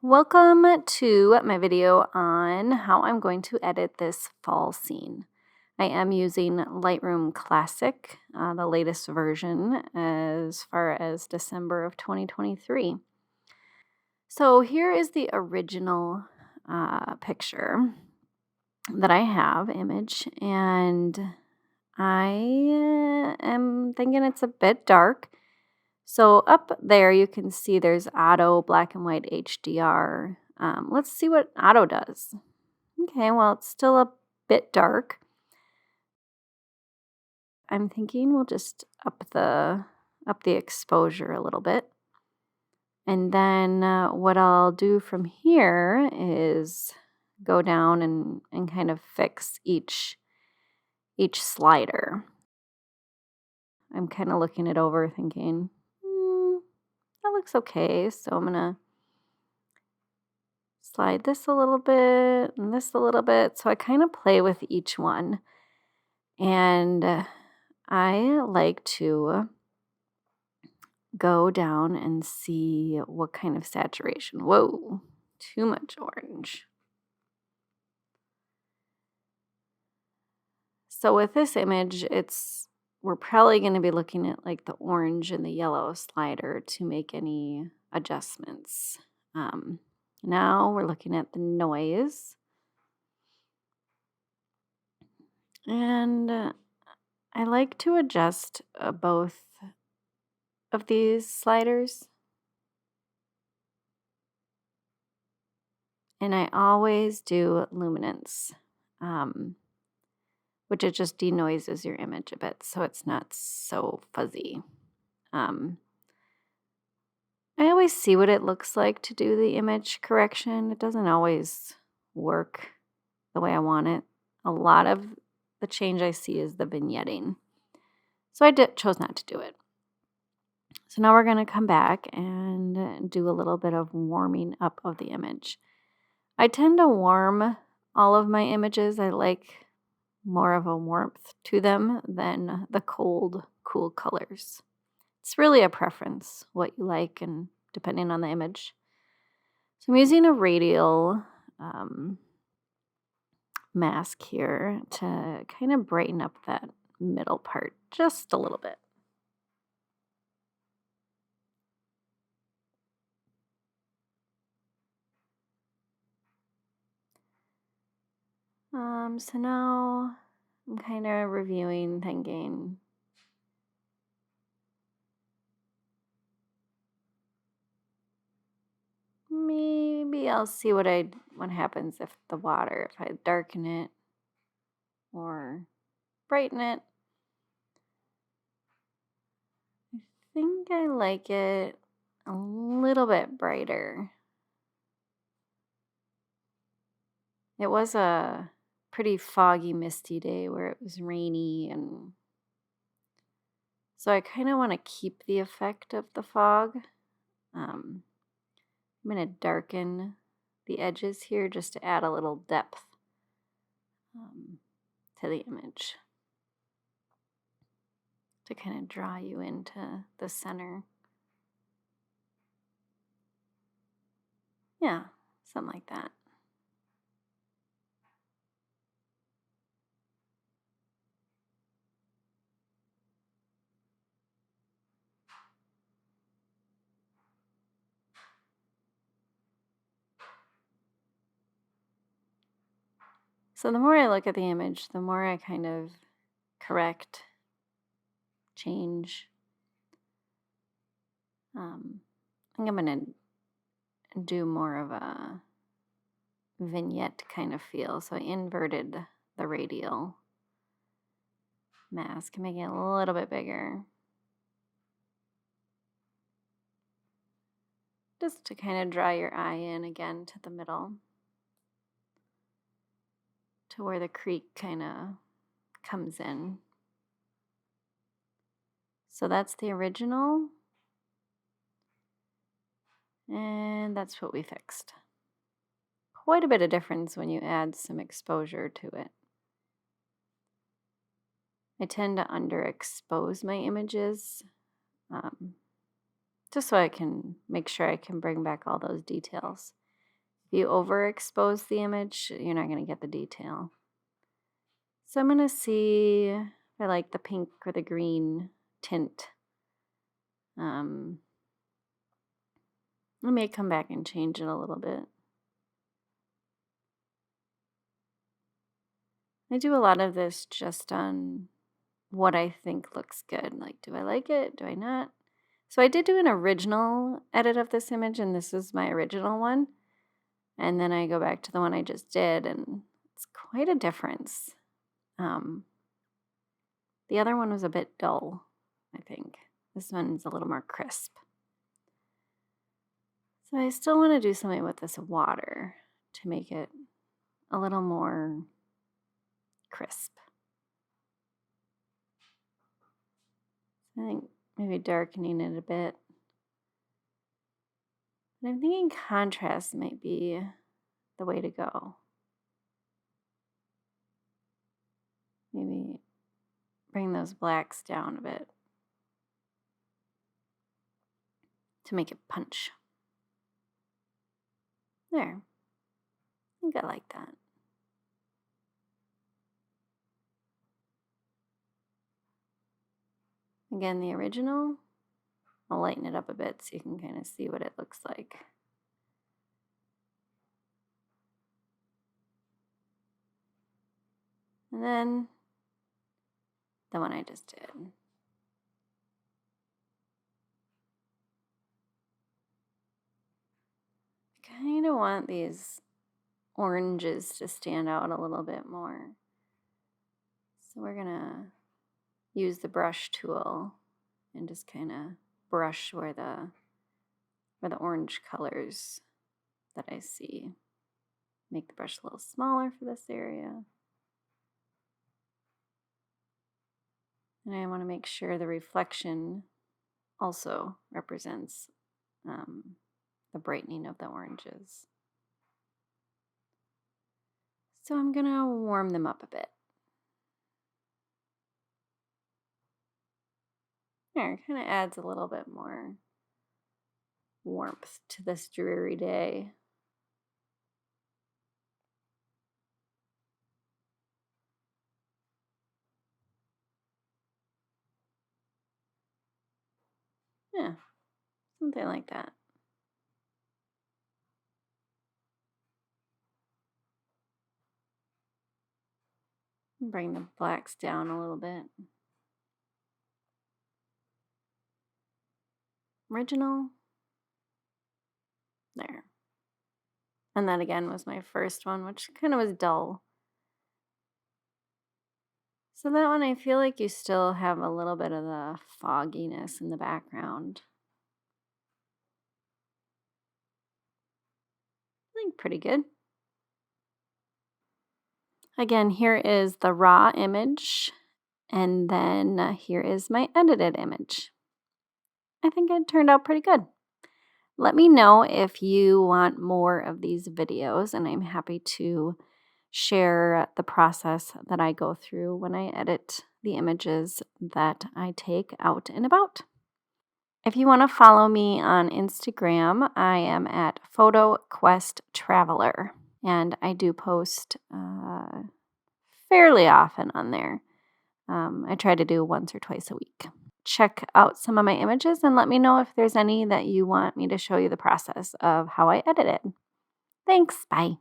Welcome to my video on how I'm going to edit this fall scene. I am using Lightroom Classic, the latest version as far as December of 2023. So here is the original picture that I have, image, and I am thinking it's a bit dark. So up there you can see there's auto, black and white, HDR. Let's see what auto does. Okay, well, it's still a bit dark. I'm thinking we'll just up the exposure a little bit. And then what I'll do from here is go down and kind of fix each slider. I'm kind of looking it over thinking, that looks okay. So I'm going to slide this a little bit and this a little bit. So I kind of play with each one. And I like to go down and see what kind of saturation. Whoa, too much orange. So with this image, we're probably going to be looking at like the orange and the yellow slider to make any adjustments. Now we're looking at the noise. And I like to adjust both of these sliders. And I always do luminance, which it just denoises your image a bit so it's not so fuzzy. I always see what it looks like to do the image correction. It doesn't always work the way I want it. A lot of the change I see is the vignetting. So I chose not to do it. So now we're going to come back and do a little bit of warming up of the image. I tend to warm all of my images. I like more of a warmth to them than the cold, cool colors. It's really a preference, what you like, and depending on the image. So I'm using a radial mask here to kind of brighten up that middle part just a little bit. So now I'm kind of reviewing, thinking, maybe I'll see what happens if I darken it or brighten it. I think I like it a little bit brighter. It was a pretty foggy, misty day where it was rainy, and so I kind of want to keep the effect of the fog. I'm going to darken the edges here just to add a little depth to the image, to kind of draw you into the center. Yeah, something like that. So the more I look at the image, the more I kind of correct, change. I think I'm going to do more of a vignette kind of feel. So I inverted the radial mask, making it a little bit bigger. Just to kind of draw your eye in again to the middle, to where the creek kind of comes in. So that's the original, and that's what we fixed. Quite a bit of difference when you add some exposure to it. I tend to underexpose my images, just so I can make sure I can bring back all those details. If you overexpose the image, you're not going to get the detail. So I'm going to see if I like the pink or the green tint. I may come back and change it a little bit. I do a lot of this just on what I think looks good. Like, do I like it? Do I not? So I did do an original edit of this image, and this is my original one. And then I go back to the one I just did, and it's quite a difference. The other one was a bit dull, I think. This one's a little more crisp. So I still want to do something with this water to make it a little more crisp. I think maybe darkening it a bit. But I'm thinking contrast might be the way to go. Maybe bring those blacks down a bit to make it punch. There. I think I like that. Again, the original, I'll lighten it up a bit so you can kind of see what it looks like. And then the one I just did. I kind of want these oranges to stand out a little bit more. So we're going to use the brush tool and just kind of brush where the orange colors that I see. Make the brush a little smaller for this area. And I want to make sure the reflection also represents the brightening of the oranges. So I'm going to warm them up a bit. There, it kind of adds a little bit more warmth to this dreary day. Yeah, something like that. Bring the blacks down a little bit. Original. There. And that again was my first one, which kind of was dull. So that one, I feel like you still have a little bit of the fogginess in the background. I think pretty good. Again, here is the raw image, and then here is my edited image. I think it turned out pretty good. Let me know if you want more of these videos, and I'm happy to share the process that I go through when I edit the images that I take out and about. If you want to follow me on Instagram, I am at PhotoQuestTraveler, and I do post fairly often on there. I try to do once or twice a week. Check out some of my images and let me know if there's any that you want me to show you the process of how I edit it. Thanks. Bye.